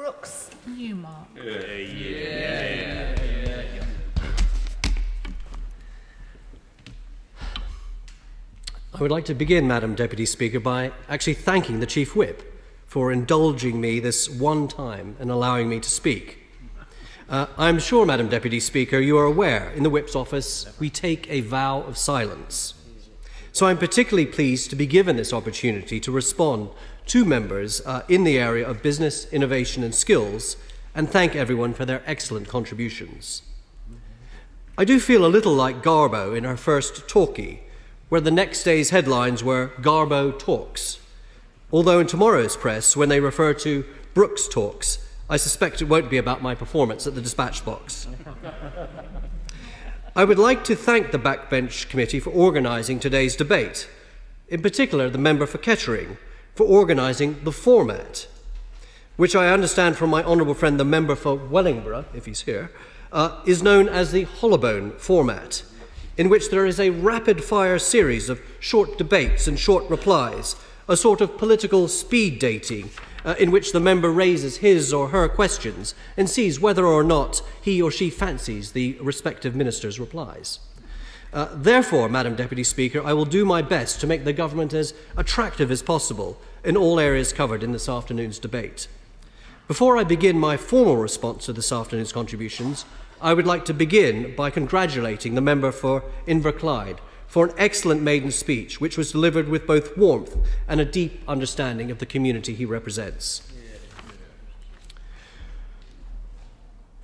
Brooks, Newmark. I would like to begin, Madam Deputy Speaker, by actually thanking the Chief Whip for indulging me this one time and allowing me to speak. I'm sure, Madam Deputy Speaker, you are aware in the Whip's office we take a vow of silence. So I'm particularly pleased to be given this opportunity to respond to members in the area of business, innovation and skills, and thank everyone for their excellent contributions. I do feel a little like Garbo in her first talkie, where the next day's headlines were Garbo Talks. Although in tomorrow's press, when they refer to Brooks Talks, I suspect it won't be about my performance at the dispatch box. I would like to thank the Backbench Committee for organising today's debate, in particular the member for Kettering, for organising the format, which I understand from my honourable friend the member for Wellingborough, if he's here, is known as the Hollowbone format, in which there is a rapid-fire series of short debates and short replies, a sort of political speed dating, in which the member raises his or her questions and sees whether or not he or she fancies the respective minister's replies. Therefore, Madam Deputy Speaker, I will do my best to make the government as attractive as possible in all areas covered in this afternoon's debate. Before I begin my formal response to this afternoon's contributions, I would like to begin by congratulating the member for Inverclyde for an excellent maiden speech, which was delivered with both warmth and a deep understanding of the community he represents.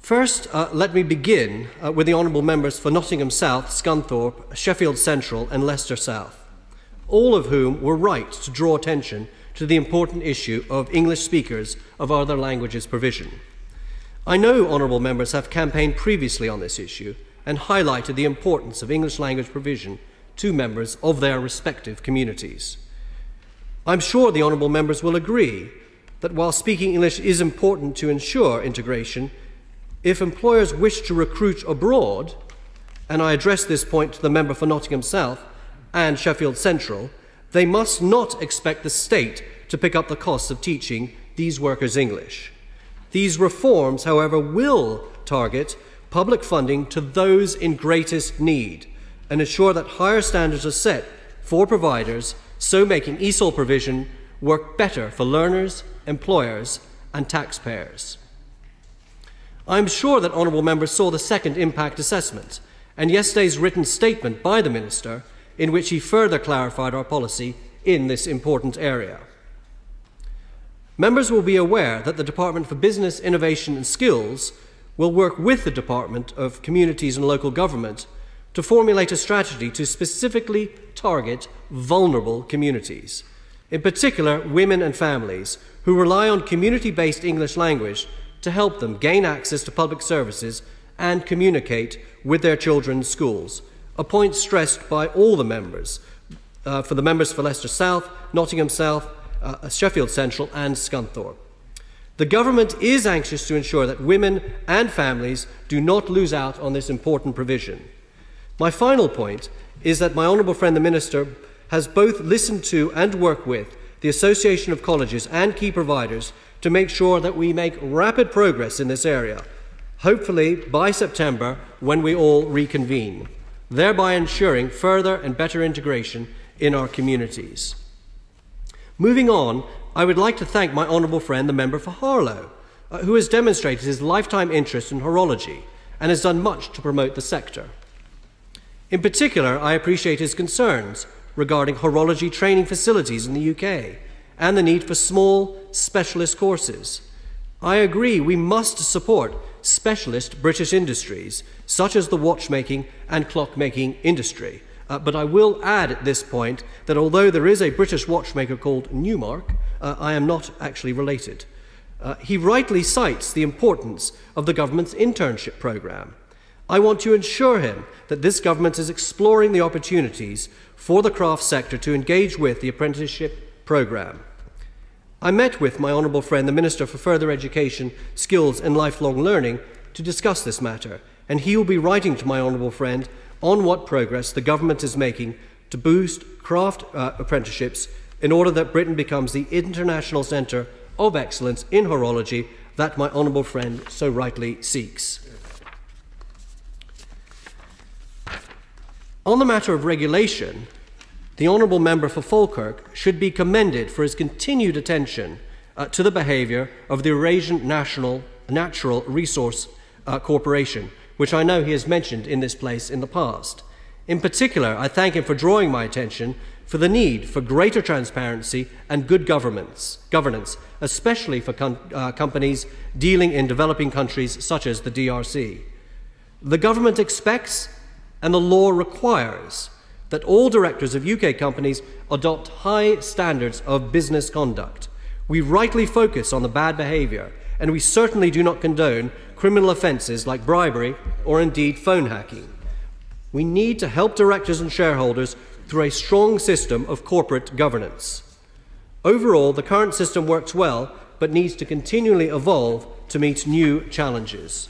First, let me begin with the honourable members for Nottingham South, Scunthorpe, Sheffield Central and Leicester South, all of whom were right to draw attention to the important issue of English speakers of other languages provision. I know honourable members have campaigned previously on this issue and highlighted the importance of English language provision to members of their respective communities. I'm sure the honourable members will agree that while speaking English is important to ensure integration, if employers wish to recruit abroad, and I address this point to the member for Nottingham South and Sheffield Central, they must not expect the state to pick up the costs of teaching these workers English. These reforms, however, will target public funding to those in greatest need and ensure that higher standards are set for providers, so making ESOL provision work better for learners, employers and taxpayers. I am sure that honourable members saw the second impact assessment and yesterday's written statement by the Minister in which he further clarified our policy in this important area. Members will be aware that the Department for Business, Innovation and Skills will work with the Department of Communities and Local Government to formulate a strategy to specifically target vulnerable communities, in particular women and families who rely on community-based English language to help them gain access to public services and communicate with their children's schools, a point stressed by all the members, for the members for Leicester South, Nottingham South, Sheffield Central and Scunthorpe. The government is anxious to ensure that women and families do not lose out on this important provision. My final point is that my honourable friend the Minister has both listened to and worked with the Association of Colleges and key providers to make sure that we make rapid progress in this area, hopefully by September when we all reconvene, thereby ensuring further and better integration in our communities. Moving on, I would like to thank my honourable friend, the member for Harlow, who has demonstrated his lifetime interest in horology and has done much to promote the sector. In particular, I appreciate his concerns regarding horology training facilities in the UK and the need for small specialist courses. I agree we must support specialist British industries, such as the watchmaking and clockmaking industry. But I will add at this point that although there is a British watchmaker called Newmark, I am not actually related. He rightly cites the importance of the government's internship programme. I want to assure him that this government is exploring the opportunities for the craft sector to engage with the apprenticeship programme. I met with my honourable friend, the Minister for Further Education, Skills and Lifelong Learning to discuss this matter, and he will be writing to my honourable friend on what progress the government is making to boost craft apprenticeships in order that Britain becomes the international centre of excellence in horology that my honourable friend so rightly seeks. On the matter of regulation, the Honourable Member for Falkirk should be commended for his continued attention to the behaviour of the Eurasian Natural Resource Corporation, which I know he has mentioned in this place in the past. In particular, I thank him for drawing my attention for the need for greater transparency and good governance, especially for companies dealing in developing countries such as the DRC. The government expects and the law requires that all directors of UK companies adopt high standards of business conduct. We rightly focus on the bad behaviour, and we certainly do not condone criminal offences like bribery or indeed phone hacking. We need to help directors and shareholders through a strong system of corporate governance. Overall, the current system works well, but needs to continually evolve to meet new challenges.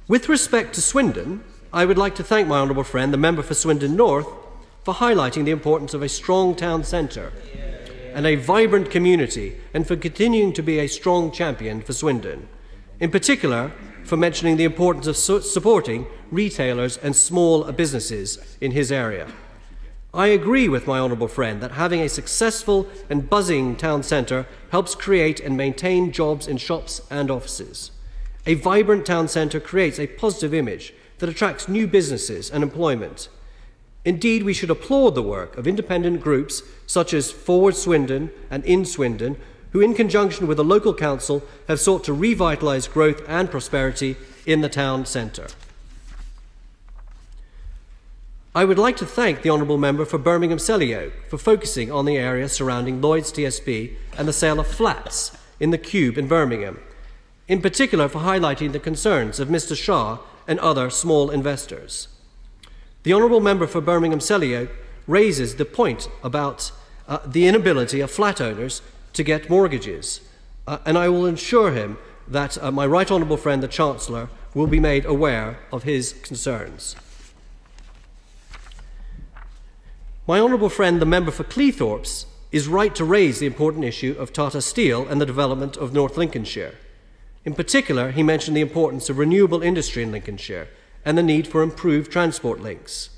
With respect to Swindon, I would like to thank my honourable friend, the member for Swindon North, for highlighting the importance of a strong town centre and a vibrant community, and for continuing to be a strong champion for Swindon. In particular, for mentioning the importance of supporting retailers and small businesses in his area. I agree with my honourable friend that having a successful and buzzing town centre helps create and maintain jobs in shops and offices. A vibrant town centre creates a positive image that attracts new businesses and employment. Indeed, we should applaud the work of independent groups such as Forward Swindon and In Swindon, who in conjunction with the local council have sought to revitalise growth and prosperity in the town centre. I would like to thank the honourable member for Birmingham Selly for focusing on the area surrounding Lloyd's TSB and the sale of flats in the Cube in Birmingham, in particular for highlighting the concerns of Mr Shah and other small investors. The honourable member for Birmingham Selly raises the point about the inability of flat owners to get mortgages, and I will ensure him that my right honourable friend, the Chancellor, will be made aware of his concerns. My honourable friend, the member for Cleethorpes, is right to raise the important issue of Tata Steel and the development of North Lincolnshire. In particular, he mentioned the importance of renewable industry in Lincolnshire and the need for improved transport links.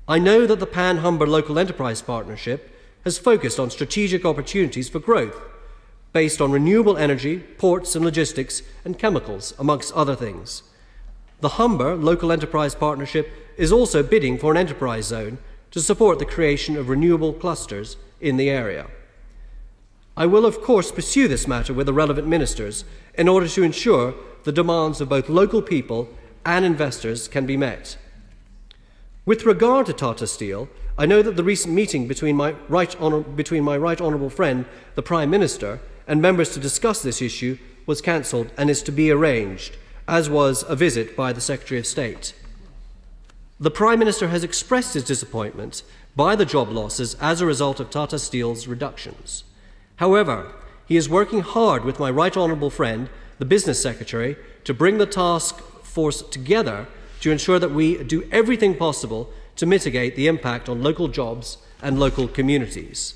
I know that the Pan-Humber Local Enterprise Partnership has focused on strategic opportunities for growth based on renewable energy, ports and logistics and chemicals, amongst other things. The Humber Local Enterprise Partnership is also bidding for an enterprise zone to support the creation of renewable clusters in the area. I will, of course, pursue this matter with the relevant ministers in order to ensure the demands of both local people and investors can be met. With regard to Tata Steel, I know that the recent meeting between my right honourable friend, the Prime Minister, and members to discuss this issue was cancelled and is to be arranged, as was a visit by the Secretary of State. The Prime Minister has expressed his disappointment by the job losses as a result of Tata Steel's reductions. However, he is working hard with my right honourable friend, the Business Secretary, to bring the task force together to ensure that we do everything possible to mitigate the impact on local jobs and local communities.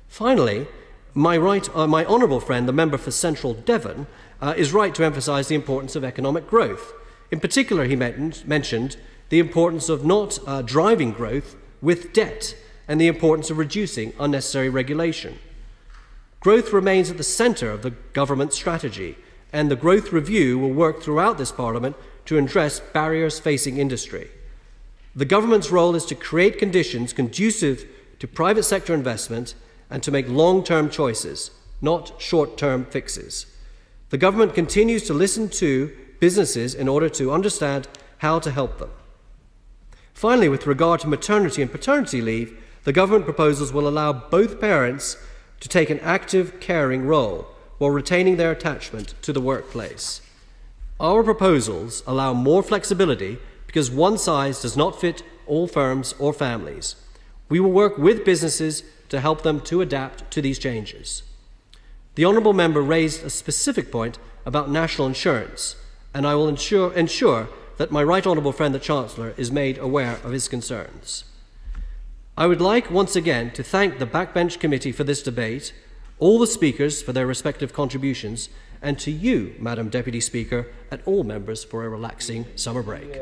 Finally, my honourable friend, the member for Central Devon, is right to emphasise the importance of economic growth. In particular, he mentioned the importance of not driving growth with debt and the importance of reducing unnecessary regulation. Growth remains at the centre of the government strategy, and the Growth Review will work throughout this Parliament to address barriers facing industry. The government's role is to create conditions conducive to private sector investment and to make long-term choices, not short-term fixes. The government continues to listen to businesses in order to understand how to help them. Finally, with regard to maternity and paternity leave, the government proposals will allow both parents to take an active, caring role while retaining their attachment to the workplace. Our proposals allow more flexibility because one size does not fit all firms or families. We will work with businesses to help them to adapt to these changes. The honourable member raised a specific point about national insurance, and I will ensure that my right honourable friend the Chancellor is made aware of his concerns. I would like once again to thank the Backbench Committee for this debate, all the speakers for their respective contributions, and to you, Madam Deputy Speaker, and all members for a relaxing summer break.